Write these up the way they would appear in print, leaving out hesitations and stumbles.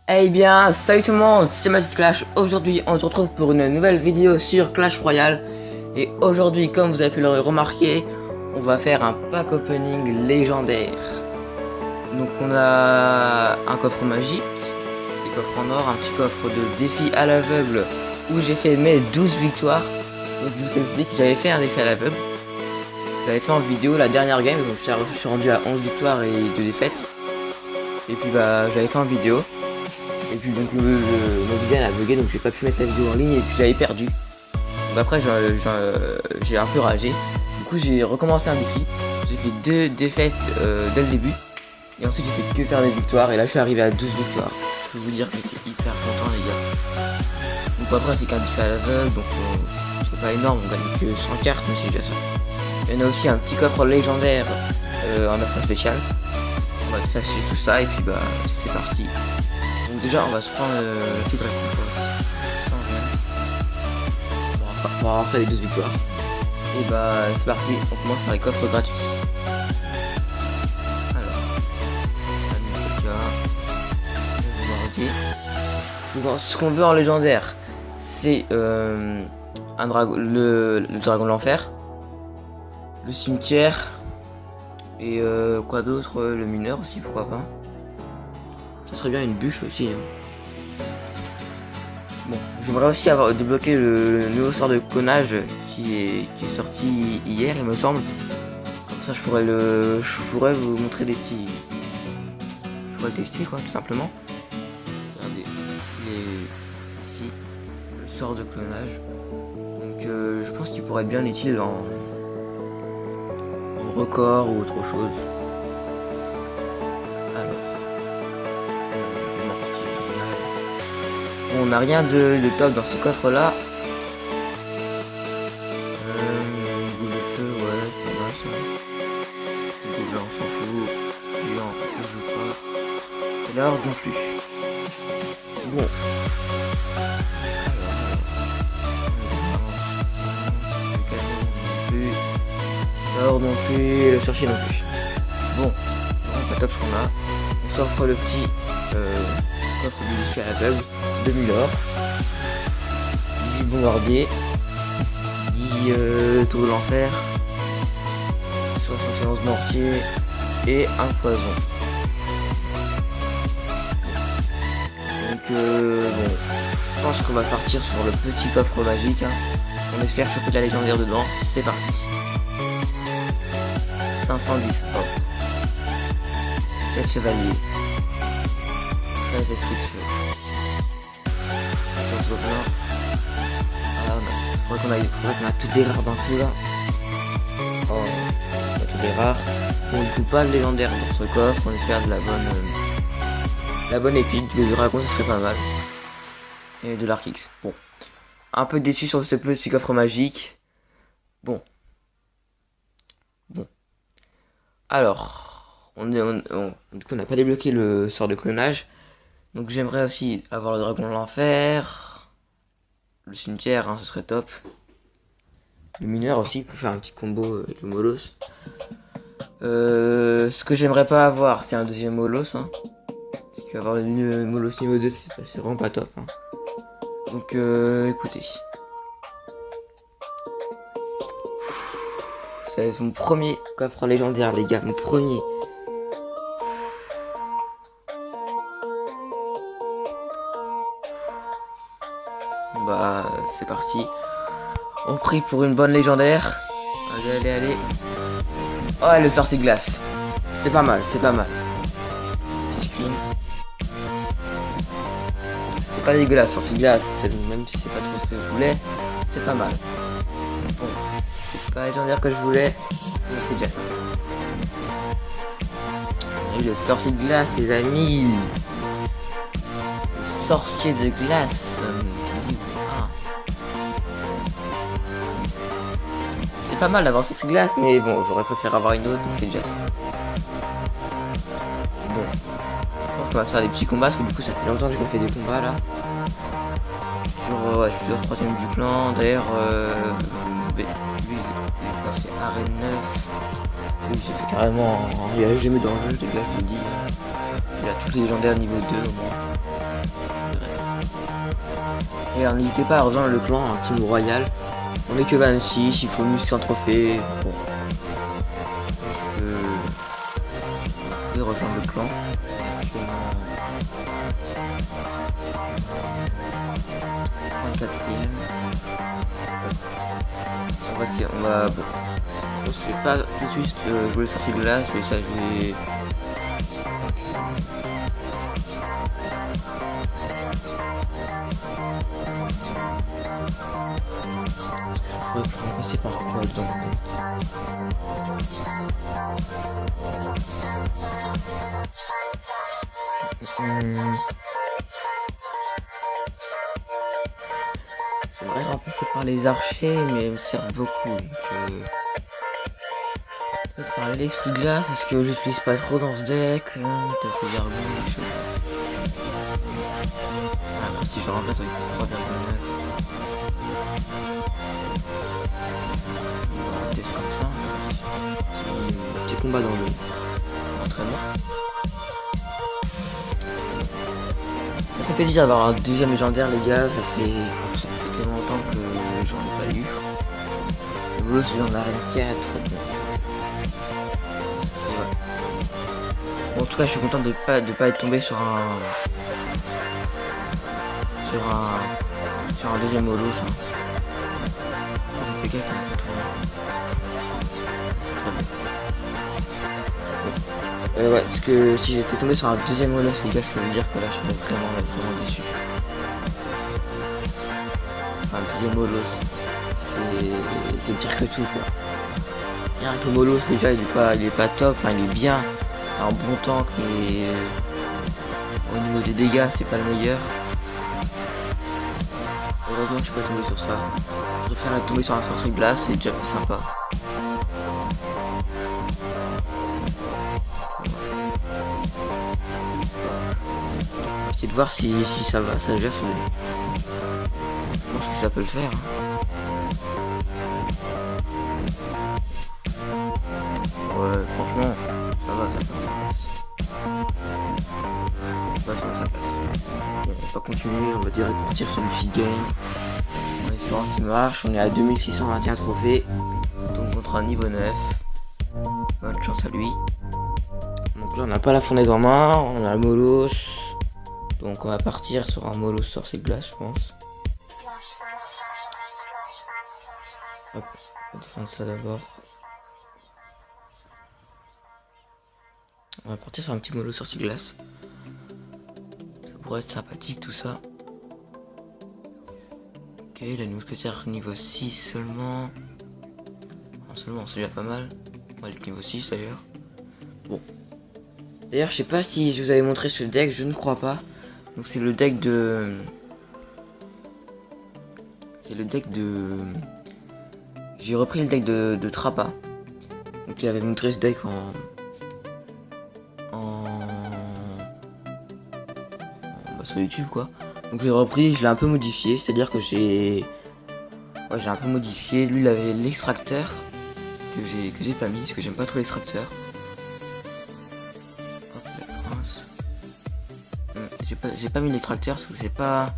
Eh bien, salut tout le monde, c'est Mathis Clash. Aujourd'hui, on se retrouve pour une nouvelle vidéo sur Clash Royale. Et aujourd'hui, comme vous avez pu le remarquer, on va faire un pack opening légendaire. Donc on a un coffre magique, des coffres en or, un petit coffre de défi à l'aveugle où j'ai fait mes 12 victoires. Donc je vous explique, j'avais fait un défi à l'aveugle. J'avais fait en vidéo la dernière game, donc je suis rendu à 11 victoires et 2 défaites. Et puis bah j'avais fait en vidéo. Et puis donc le visuel a bugué, donc j'ai pas pu mettre la vidéo en ligne et puis j'avais perdu. Donc après j'ai un peu ragé. Du coup j'ai recommencé un défi. J'ai fait 2 défaites dès le début. Et ensuite j'ai fait que faire des victoires. Et là je suis arrivé à 12 victoires. Je peux vous dire que j'étais hyper content les gars. Donc après c'est qu'un défi à l'aveugle, donc c'est pas énorme, on gagne que 100 cartes, mais c'est déjà ça. Il y en a aussi un petit coffre légendaire en offre spéciale. On va s'acheter tout ça et puis bah c'est parti. Donc déjà on va se prendre la petite récompense pour avoir fait les 12 victoires. Et bah c'est parti, on commence par les coffres gratuits. Alors, ce qu'on veut en légendaire, c'est le dragon de l'enfer, le cimetière et quoi d'autre, le mineur aussi, pourquoi pas. Ça serait bien une bûche aussi. Bon, j'aimerais aussi avoir débloqué le nouveau sort de clonage qui est sorti hier, il me semble. Comme ça, je pourrais vous montrer des petits. Je pourrais le tester, quoi, tout simplement. Regardez, ici, le sort de clonage. Donc, je pense qu'il pourrait être bien utile en record ou autre chose. On n'a rien de top dans ce coffre là. Boule de feu, ouais, c'est pas mal ça. Boule blanc, on s'en fout. Blanc, on joue pas. Et l'or non plus. Bon. L'or non plus, le sorcier non plus. Bon, c'est vraiment pas top ce qu'on a. On s'offre le petit coffre du défi à l'aveugle. 2000 or, 18 bombardiers, 10 tours de l'enfer, 71 mortiers et un poison. Donc bon, je pense qu'on va partir sur le petit coffre magique. Hein. On espère choper de la légendaire dedans. C'est parti. 510 hop. 7 chevaliers. 13 esprits de feu. Ah non, faudrait qu'on a toutes les rares d'un coup là. Oh, on a toutes les rares. On ne coupe pas de légendaire dans ce coffre, on espère de la bonne épine, du dragon ça serait pas mal. Et de l'arc X. Bon. Un peu déçu sur ce petit coffre magique. Bon. Alors, du coup on n'a pas débloqué le sort de clonage. Donc j'aimerais aussi avoir le dragon de l'enfer, le cimetière, hein, ce serait top. Le mineur aussi, pour faire un petit combo avec le molos. Ce que j'aimerais pas avoir, c'est un deuxième molos. Hein. Parce qu'avoir le molos niveau 2, c'est vraiment pas top. Hein. Donc écoutez. C'est mon premier coffre légendaire les gars, mon premier. Bah c'est parti. On prie pour une bonne légendaire. Allez. Oh le sorcier glace. C'est pas mal, c'est pas mal. Petit screen. C'est pas dégueulasse, sorcier glace. Même si c'est pas trop ce que je voulais, c'est pas mal. Bon, c'est pas la légendaire que je voulais, mais c'est déjà ça. On a eu le sorcier de glace les amis. Le sorcier de glace. C'est pas mal d'avoir ce glace, mais bon, j'aurais préféré avoir une autre, donc c'est déjà ça. Bon, je pense qu'on va faire des petits combats, parce que du coup ça fait longtemps que j'ai fait des combats là. Toujours, ouais, je suis au 3ème du clan, d'ailleurs, lui il est passé arène 9. Lui il s'est fait carrément, il a jamais dans le jeu, les gars, je vous dis. Il a tous les légendaires niveau 2 au moins. Et alors n'hésitez pas à rejoindre le clan en Team Royal. On est que 26, il faut 1100 trophées. Bon. Vous pouvez rejoindre le clan. Actuellement 34ème. On va bon. Je pense que je vais pas tout de suite jouer le sorcier de glace, je vais ça jouer. Je pourrais passer par quoi dans le deck. J'aimerais remplacer par les archers, mais ils me servent beaucoup. Donc, par l'esprit de glace, parce que j'utilise pas trop dans ce deck. T'as fait gargouille, je sais pas. Ah, alors si je remplace avec 3,9. On va tester comme ça. Petit combat dans l'entraînement. Ça fait plaisir d'avoir un deuxième légendaire, les gars. Ça fait tellement longtemps que j'en ai pas eu. Le boulot c'est en arène 4. Donc, ouais. Bon, en tout cas, je suis content de pas être tombé sur un deuxième holo, ça. C'est très bête. Ouais, parce que si j'étais tombé sur un deuxième holo, les gars, je peux vous dire que là, je serais vraiment déçu. Un deuxième holos, c'est pire que tout, quoi. Rien que le molos, déjà, il est pas top, enfin, il est bien. C'est un bon tank, mais au niveau des dégâts, c'est pas le meilleur. Heureusement que je suis pas tombé sur ça. Je préfère tomber sur un sorcier de glace, c'est déjà plus sympa. Essayer de voir si ça va, ça gère sur les... Je pense que ça peut le faire. Ouais, franchement, ça va, ça passe. Ça passe. Bon, on va pas continuer, on va direct partir sur le feed game. En espérant qu'il marche, on est à 2621 trophées. Donc contre un niveau 9. Bonne chance à lui. Donc là on n'a pas la fournaise en main, on a le molos. Donc on va partir sur un molos sorcier de glace, je pense. Hop, on va défendre ça d'abord. On va partir sur un petit molos sorcier de glace. Ça pourrait être sympathique tout ça. Ok, la mousquetaire niveau 6 seulement. Non, seulement, c'est déjà pas mal. On va aller niveau 6 d'ailleurs. Bon. D'ailleurs, je sais pas si je vous avais montré ce deck, je ne crois pas. Donc c'est le deck de... J'ai repris le deck de Trappa. Donc il avait montré ce deck sur YouTube quoi. Donc je l'ai repris, je l'ai un peu modifié, c'est-à-dire que j'ai un peu modifié. Lui il avait l'extracteur que j'ai pas mis parce que j'aime pas trop l'extracteur. Hop, le prince. J'ai pas mis l'extracteur parce que c'est pas...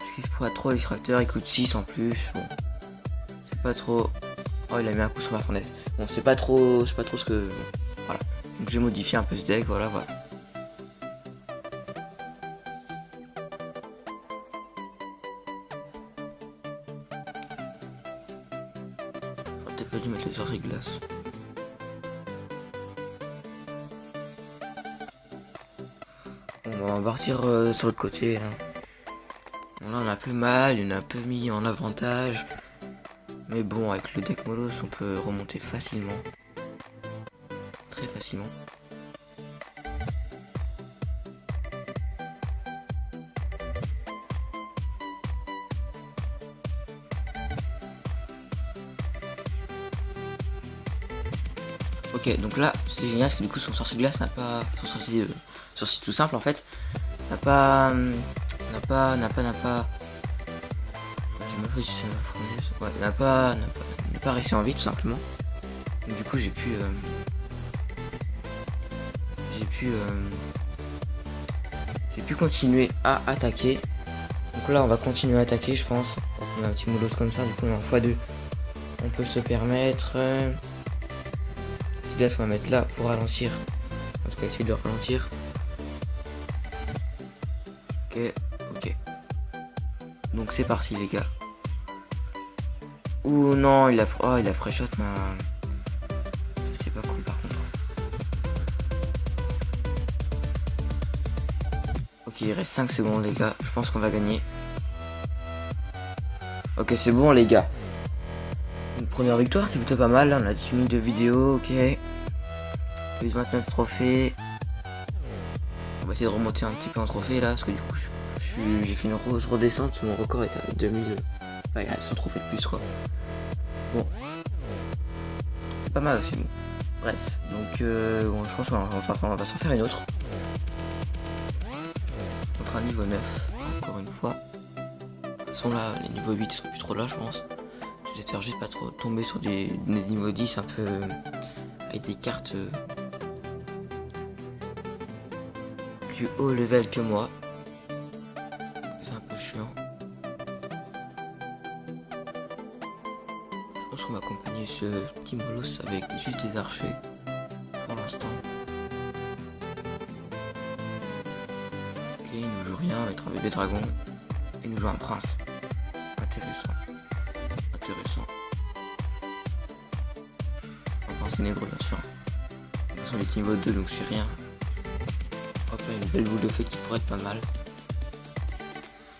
Je kiffe pas trop l'extracteur, il coûte 6 en plus. Bon. C'est pas trop... Oh il a mis un coup sur ma fournaise. Bon c'est pas trop ce que... Bon, voilà. Donc j'ai modifié un peu ce deck, voilà. J'aurais peut-être pas dû mettre le sorcier de glace. Bon bah, on va partir sur l'autre côté hein. Bon, là on a un peu mal, il a un peu mis en avantage. Mais bon, avec le deck molos, on peut remonter facilement. Très facilement. Ok, donc là, c'est génial parce que du coup, son sorcier de glace n'a pas... Son sorcier tout simple, en fait, n'a pas... Ouais, n'a pas réussi en vie tout simplement. Donc, du coup j'ai pu continuer à attaquer. Donc là on va continuer à attaquer je pense. On a un petit molosse comme ça, du coup on est en x2. On peut se permettre. Ces glaces on va mettre là pour ralentir. En tout cas essayer de ralentir. Ok, ok. Donc c'est parti les gars. Ouh non, il a pré-shot mais c'est pas cool par contre. Ok, il reste 5 secondes les gars, je pense qu'on va gagner. Ok, c'est bon les gars. Une première victoire, c'est plutôt pas mal, là. On a 10 minutes de vidéo, ok. Plus 29 trophées. On va essayer de remonter un petit peu en trophée là, parce que du coup j'ai fait une grosse redescente, mon record est à 2000. Enfin, il y a 100 trophées de plus quoi. Bon. C'est pas mal aussi. Bon. Bref, donc bon, je pense qu'on va s'en faire une autre. Contre un niveau 9, encore une fois. De toute façon là, les niveaux 8 sont plus trop là je pense. J'espère juste pas trop tomber sur des niveaux 10 un peu avec des cartes plus haut level que moi. C'est un peu chiant. Je pense qu'on va accompagner ce petit molosse avec juste des archers pour l'instant. Ok, il nous joue rien, il va être un bébé dragon. Il nous joue un prince. Intéressant. Intéressant. Un prince ténébreux bien sûr. De toute façon il est niveau 2 donc c'est rien. Hop là, une belle boule de feu qui pourrait être pas mal.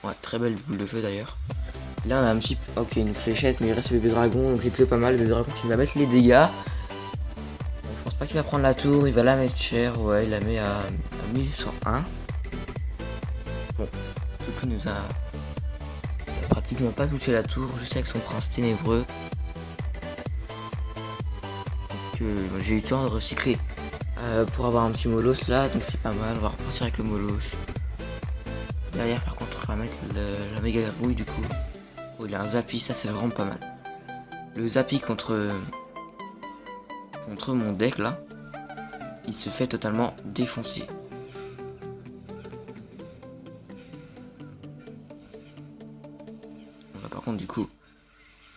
Ouais, très belle boule de feu d'ailleurs. Là on a un petit... Ok, une fléchette mais il reste le bébé dragon donc c'est plutôt pas mal. Le bébé dragon qui va mettre les dégâts. Bon, je pense pas qu'il va prendre la tour, il va la mettre cher. Ouais, il la met à 1101. Bon, du coup il nous a pratiquement pas touché la tour, juste avec son prince ténébreux. Donc j'ai eu le temps de recycler pour avoir un petit molosse là, donc c'est pas mal. On va repartir avec le molosse. Derrière par contre on va mettre la méga gargouille du coup. Oh, il a un zappy, ça c'est vraiment pas mal. Le zappy contre mon deck là, il se fait totalement défoncer. Là, par contre du coup,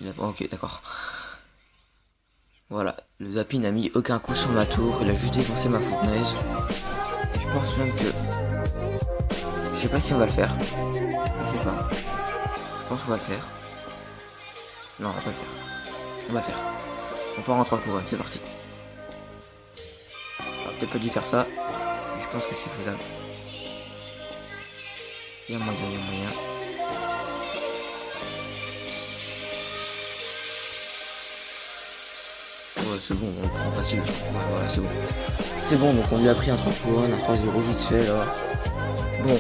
il a pas... Ok, d'accord. Voilà, le zappy n'a mis aucun coup sur ma tour, il a juste défoncé ma fournaise. Et je pense même que... Je sais pas si on va le faire. Je sais pas. Je pense qu'on va le faire. Non, on va pas le faire. On va le faire. On part en 3 couronnes, c'est parti. On peut-être pas dû faire ça, mais je pense que c'est faisable. Il y a moyen, il y a moyen. Ouais, c'est bon, on le prend facile. Ouais, voilà, c'est bon. C'est bon, donc on lui a pris un 3 couronnes, un 3-0 vite fait là. Bon.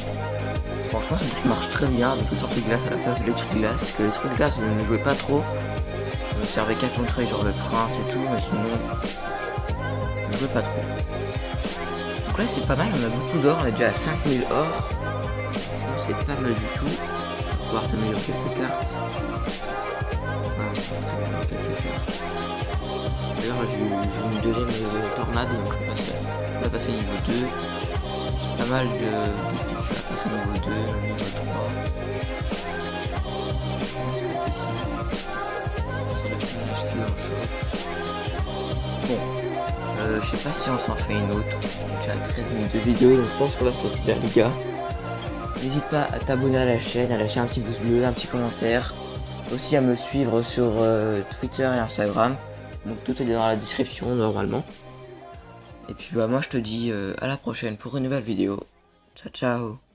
Franchement, ce truc marche très bien avec le sortie de glace à la place de l'esprit de glace. Parce que l'esprit de glace, je ne jouais pas trop. Je me servais qu'à contrer genre le prince et tout, mais sinon, je ne jouais pas trop. Donc là, c'est pas mal, on a beaucoup d'or, on est déjà à 5000 or. Franchement, c'est pas mal du tout. On va pouvoir s'améliorer quelques cartes. Ouais, on va pouvoir s'améliorer quelques cartes. D'ailleurs, j'ai eu une deuxième tornade, donc on va passer au niveau 2. J'ai pas mal d'épices là, passer au niveau 2, au niveau 3. On va se mettre ici. Ça doit être un acheteur en shop. Bon, je sais pas si on s'en fait une autre. On est déjà à 13 minutes de vidéo, donc je pense qu'on va se laisser là, les gars. N'hésite pas à t'abonner à la chaîne, à lâcher un petit pouce bleu, un petit commentaire. Aussi à me suivre sur Twitter et Instagram. Donc tout est dans la description normalement. Et puis bah moi je te dis à la prochaine pour une nouvelle vidéo. Ciao ciao.